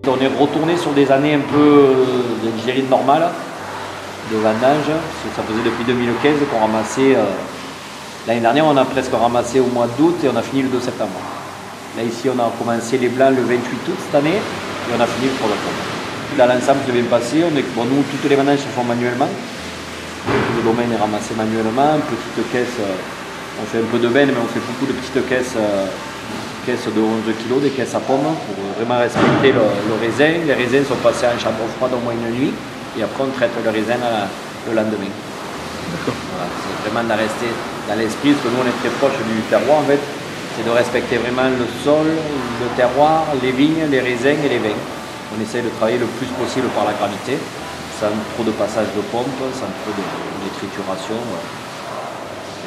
On est retourné sur des années un peu d'Algérie normale, de vendange. Ça faisait depuis 2015 qu'on ramassait. L'année dernière, on a presque ramassé au mois d'août et on a fini le 2 septembre. Là, ici, on a commencé les blancs le 28 août cette année et on a fini le 3 octobre. Dans l'ensemble, c'est bien passé. Nous, toutes les vendanges se font manuellement. Tout le domaine est ramassé manuellement. Petite caisse, on fait un peu de veine, mais on fait beaucoup de petites caisses de 11 kg, des caisses à pommes, pour vraiment respecter le raisin. Les raisins sont passés en chambre froide au moins une nuit, et après on traite le raisin le lendemain. Voilà, c'est vraiment de rester dans l'esprit, parce que nous on est très proche du terroir en fait, c'est de respecter vraiment le sol, le terroir, les vignes, les raisins et les vins. On essaie de travailler le plus possible par la gravité, sans trop de passage de pompe, sans trop de trituration.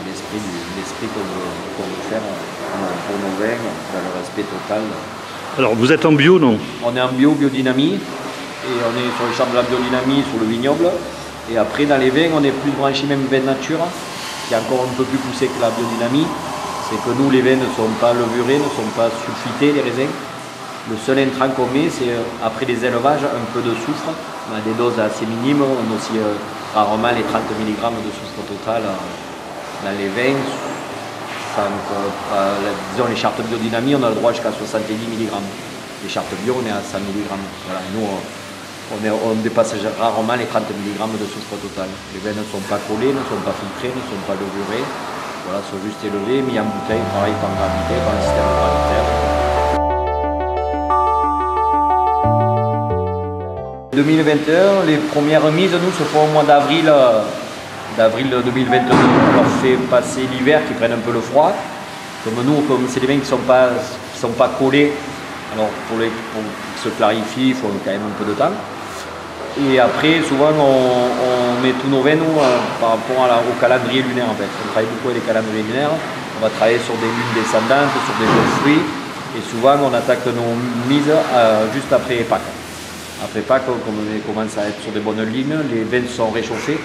C'est l'esprit qu'on veut faire pour nos vins, dans le respect total. Alors vous êtes en bio, non? On est en biodynamie, et on est sur le champ de la biodynamie, sur le vignoble. Et après dans les vins, on est plus branché même vin nature, qui est encore un peu plus poussé que la biodynamie. C'est que nous, les vins ne sont pas levurés, ne sont pas sulfités, les raisins. Le seul intrant qu'on met, c'est après les élevages, un peu de soufre. On a des doses assez minimes, on a aussi rarement les 30 mg de soufre total dans les vins. Disons les chartes biodynamie, on a le droit jusqu'à 70 mg. Les chartes bio, on est à 100 mg. Voilà, nous, on dépasse rarement les 30 mg de soufre total. Les vins ne sont pas collés, ne sont pas filtrés, ne sont pas levurés. Voilà, sont juste élevés, mis en bouteille, pareil par gravité, par le système gravitaire. 2021, les premières mises, nous, se font au mois d'avril 2022. On leur fait passer l'hiver, qui prennent un peu le froid. Comme nous, comme c'est des vins qui sont pas collés, alors pour qu'ils se clarifient, il faut quand même un peu de temps. Et après, souvent, on met tous nos vins, nous, par rapport au calendrier lunaire, en fait. On travaille beaucoup avec les calendriers lunaires. On va travailler sur des lunes descendantes, sur des beaux fruits. Et souvent, on attaque nos mises juste après Pâques. Après Pâques, comme on commence à être sur des bonnes lignes, les vins sont réchauffés.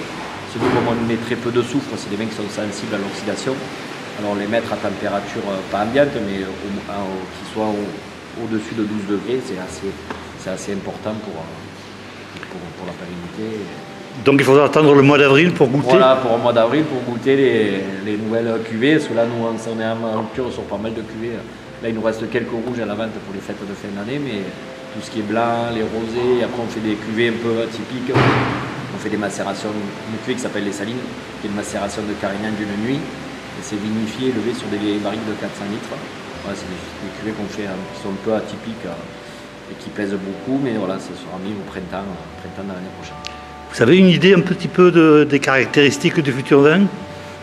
C'est nous, comme on met très peu de soufre, c'est des vins qui sont sensibles à l'oxydation. Alors les mettre à température pas ambiante, mais qui soit au-dessus de 12 degrés, c'est assez important pour la pérennité. Donc il faudra attendre le mois d'avril pour goûter? Voilà, pour le mois d'avril, pour goûter les nouvelles cuvées. Parce que là, nous, on est en cure sur pas mal de cuvées. Là, il nous reste quelques rouges à la vente pour les fêtes de fin d'année, mais tout ce qui est blanc, les rosés, après on fait des cuvées un peu atypiques. On fait des macérations, une cuvée qui s'appelle les Salines, qui est une macération de Carignan d'une nuit. Et c'est vinifié, élevé sur des barriques de 400 litres. Voilà, c'est des cuvées qu'on fait qui sont un peu atypiques et qui plaisent beaucoup, mais voilà, ça sera mis au printemps de l'année prochaine. Vous avez une idée un petit peu des caractéristiques du futur vin?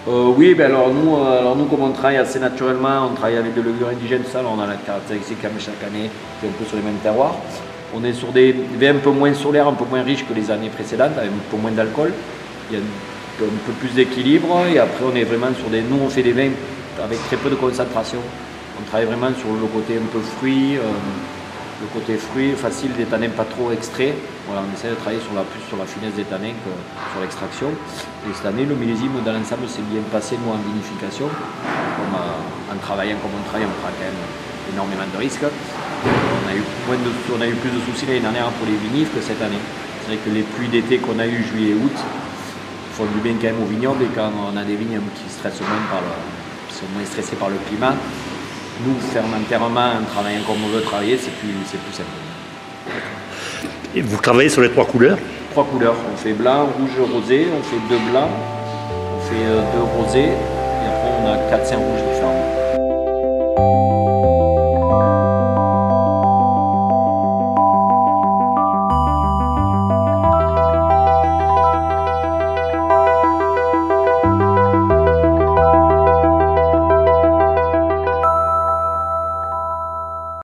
Oui, ben alors nous, comme on travaille assez naturellement, on travaille avec des levures indigènes, ça, on a la caractéristique comme chaque année, qui est un peu sur les mêmes terroirs. On est sur des vins un peu moins solaires, un peu moins riches que les années précédentes, avec un peu moins d'alcool. Il y a un peu plus d'équilibre, et après on est vraiment sur nous on fait des vins avec très peu de concentration. On travaille vraiment sur le côté un peu fruit, facile, des tanins pas trop extraits. Voilà, on essaie de travailler plus sur la finesse des tanins que sur l'extraction. Et cette année, le millésime dans l'ensemble s'est bien passé, nous, en vinification. En travaillant comme on travaille, on prend quand même énormément de risques. On a eu plus de soucis l'année dernière pour les vinifs que cette année. C'est vrai que les pluies d'été qu'on a eues juillet et août font du bien quand même au vignoble, et quand on a des vignes qui stressent moins sont moins stressées par le climat, nous, fermentairement, en travaillant comme on veut travailler, c'est plus simple. Et vous travaillez sur les 3 couleurs? 3 couleurs. On fait blanc, rouge, rosé. On fait 2 blancs, on fait 2 rosés. Et après, on a 4-5 rouges différents.